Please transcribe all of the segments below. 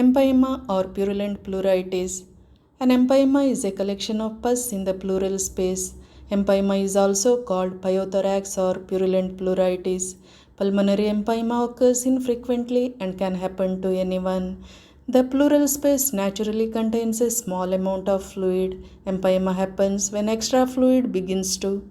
Empyema or purulent pleuritis. An empyema is a collection of pus in the pleural space. Empyema is also called pyothorax or purulent pleuritis. Pulmonary empyema occurs infrequently and can happen to anyone. The pleural space naturally contains a small amount of fluid. Empyema happens when extra fluid begins to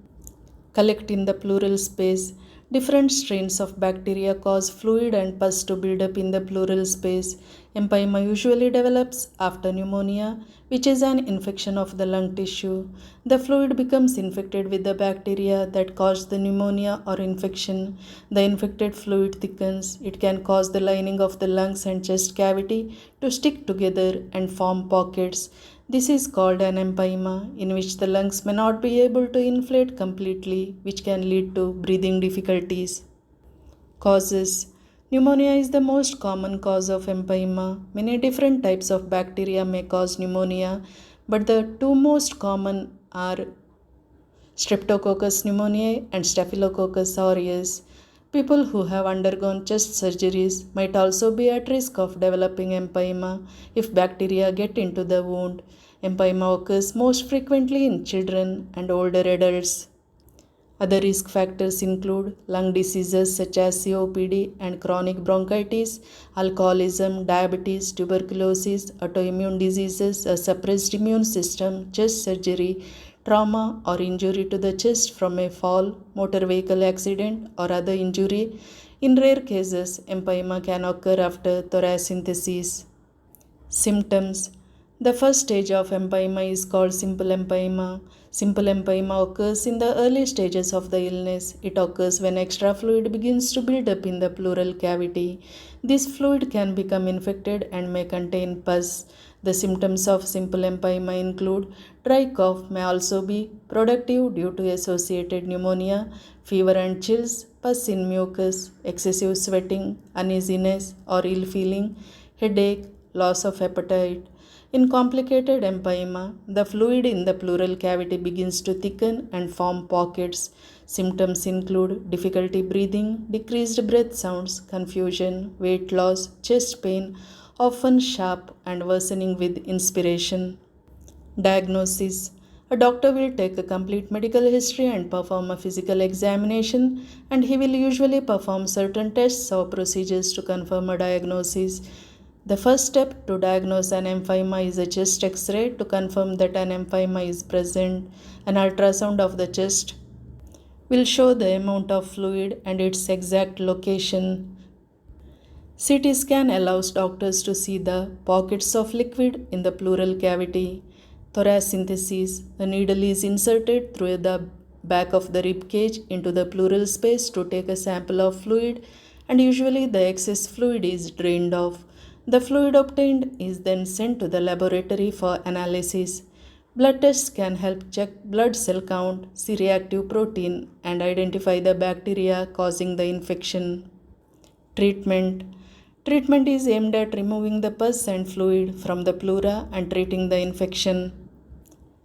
collect in the pleural space. Different strains of bacteria cause fluid and pus to build up in the pleural space. Empyema usually develops after pneumonia, which is an infection of the lung tissue. The fluid becomes infected with the bacteria that caused the pneumonia or infection. The infected fluid thickens. It can cause the lining of the lungs and chest cavity to stick together and form pockets. This is called an empyema, in which the lungs may not be able to inflate completely, which can lead to breathing difficulties. Causes. Pneumonia is the most common cause of empyema. Many different types of bacteria may cause pneumonia, but the two most common are Streptococcus pneumoniae and Staphylococcus aureus. People who have undergone chest surgeries might also be at risk of developing empyema if bacteria get into the wound. Empyema occurs most frequently in children and older adults. Other risk factors include lung diseases such as COPD and chronic bronchitis, alcoholism, diabetes, tuberculosis, autoimmune diseases, a suppressed immune system, chest surgery, trauma or injury to the chest from a fall, motor vehicle accident, or other injury. In rare cases, empyema can occur after thoracentesis. Symptoms. The first stage of empyema is called simple empyema. Simple empyema occurs in the early stages of the illness. It occurs when extra fluid begins to build up in the pleural cavity. This fluid can become infected and may contain pus. The symptoms of simple empyema include dry cough may also be productive due to associated pneumonia, fever and chills, pus in mucus, excessive sweating, uneasiness or ill feeling, headache, loss of appetite. In complicated empyema, the fluid in the pleural cavity begins to thicken and form pockets. Symptoms include difficulty breathing, decreased breath sounds, confusion, weight loss, chest pain, often sharp and worsening with inspiration. Diagnosis. A doctor will take a complete medical history and perform a physical examination, and he will usually perform certain tests or procedures to confirm a diagnosis. The first step to diagnose an empyema is a chest X-ray to confirm that an empyema is present. An ultrasound of the chest will show the amount of fluid and its exact location. CT scan allows doctors to see the pockets of liquid in the pleural cavity. Thoracentesis. A needle is inserted through the back of the rib cage into the pleural space to take a sample of fluid, and usually the excess fluid is drained off. The fluid obtained is then sent to the laboratory for analysis. Blood tests can help check blood cell count, C reactive protein, and identify the bacteria causing the infection. Treatment. Treatment is aimed at removing the pus and fluid from the pleura and treating the infection.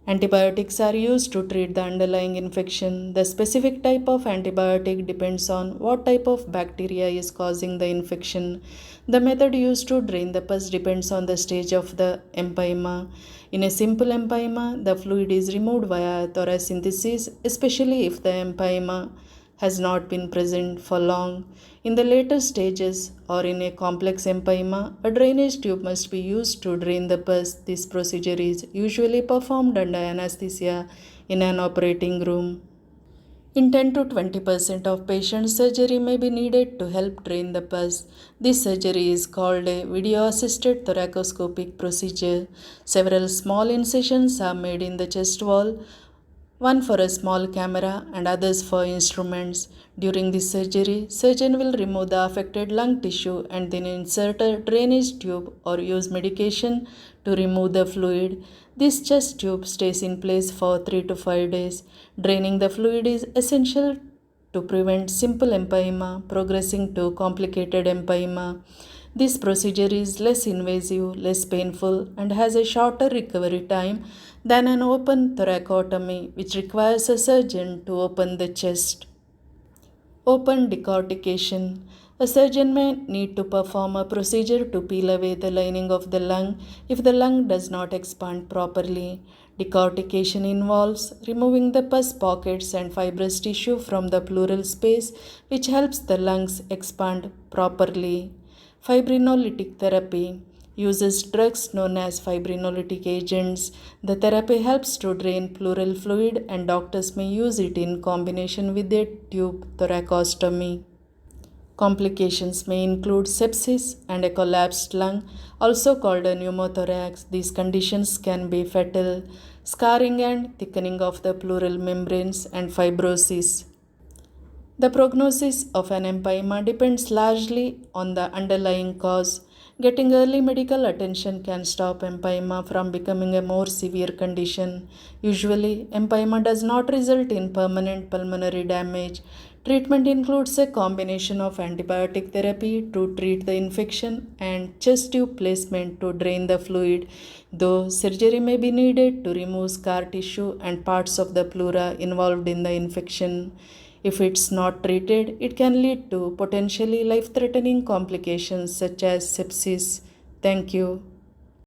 Antibiotics are used to treat the underlying infection. The specific type of antibiotic depends on what type of bacteria is causing the infection. The method used to drain the pus depends on the stage of the empyema. In a simple empyema, the fluid is removed via thoracentesis, especially if the empyema has not been present for long. In the later stages or in a complex empyema, a drainage tube must be used to drain the pus. This procedure is usually performed under anesthesia in an operating room. In 10 to 20% of patients, surgery may be needed to help drain the pus. This surgery is called a video-assisted thoracoscopic procedure. Several small incisions are made in the chest wall, one for a small camera and others for instruments. During this surgery, surgeon will remove the affected lung tissue and then insert a drainage tube or use medication to remove the fluid. This chest tube stays in place for 3 to 5 days. Draining the fluid is essential to prevent simple empyema progressing to complicated empyema. This procedure is less invasive, less painful, and has a shorter recovery time than an open thoracotomy, which requires a surgeon to open the chest. Open decartication. A surgeon may need to perform a procedure to peel away the lining of the lung if the lung does not expand properly. Decartication involves removing the pus pockets and fibrous tissue from the pleural space, which helps the lungs expand properly. Fibrinolytic therapy uses drugs known as fibrinolytic agents. The therapy helps to drain pleural fluid, and doctors may use it in combination with a tube thoracostomy. Complications may include sepsis and a collapsed lung, also called a pneumothorax. These conditions can be fatal. Scarring and thickening of the pleural membranes and fibrosis. The prognosis of an empyema depends largely on the underlying cause. Getting early medical attention can stop empyema from becoming a more severe condition. Usually, empyema does not result in permanent pulmonary damage. Treatment includes a combination of antibiotic therapy to treat the infection and chest tube placement to drain the fluid, though surgery may be needed to remove scar tissue and parts of the pleura involved in the infection. If it's not treated, it can lead to potentially life threatening complications such as sepsis. Thank you.